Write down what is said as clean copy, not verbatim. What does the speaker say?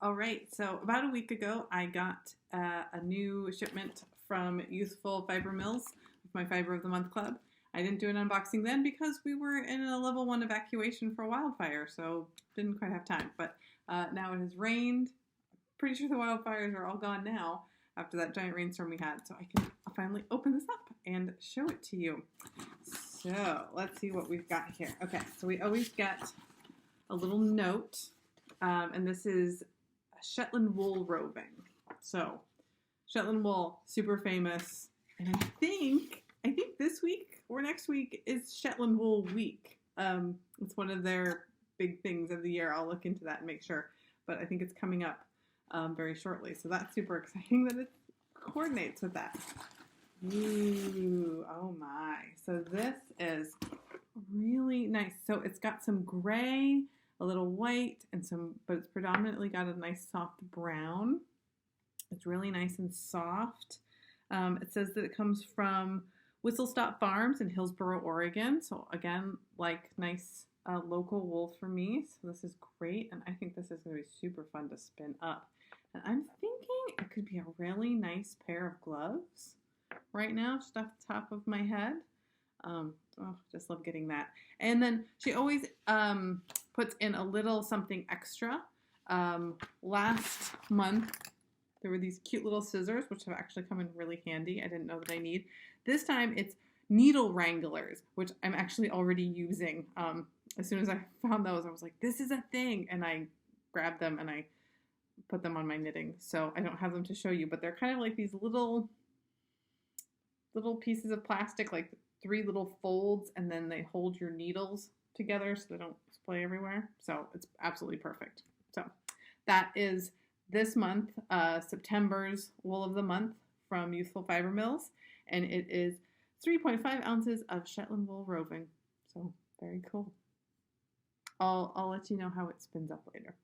All right, so about a week ago, I got a new shipment from Youthful Fiber Mills with my Fiber of the Month Club. I didn't do an unboxing then because we were in a level 1 evacuation for wildfire, so didn't quite have time. But now it has rained. Pretty sure the wildfires are all gone now after that giant rainstorm we had, so I can finally open this up and show it to you. So let's see what we've got here. Okay, so we always get a little note, and this is Shetland wool roving. So Shetland wool, super famous, and I think this week or next week is Shetland wool week. It's one of their big things of the year. I'll look into that and make sure, but I think it's coming up very shortly. So that's super exciting that it coordinates with that. Ooh, oh my. So this is really nice. So it's got some gray, a little white, and but it's predominantly got a nice soft brown. It's really nice and soft. It says that it comes from Whistle Stop Farms in Hillsboro, Oregon. So again, like nice local wool for me. So this is great, and I think this is going to be super fun to spin up. And I'm thinking it could be a really nice pair of gloves right now, just off the top of my head. Just love getting that. And then she always puts in a little something extra. Last month, there were these cute little scissors, which have actually come in really handy. I didn't know that I need. This time, it's needle wranglers, which I'm actually already using. As soon as I found those, I was like, this is a thing. And I grabbed them and I put them on my knitting. So I don't have them to show you, but they're kind of like these little pieces of plastic, like 3 little folds, and then they hold your needles together so they don't splay everywhere. So it's absolutely perfect. So that is this month, September's Wool of the Month from Youthful Fiber Mills, and it is 3.5 ounces of Shetland wool roving. So very cool. I'll let you know how it spins up later.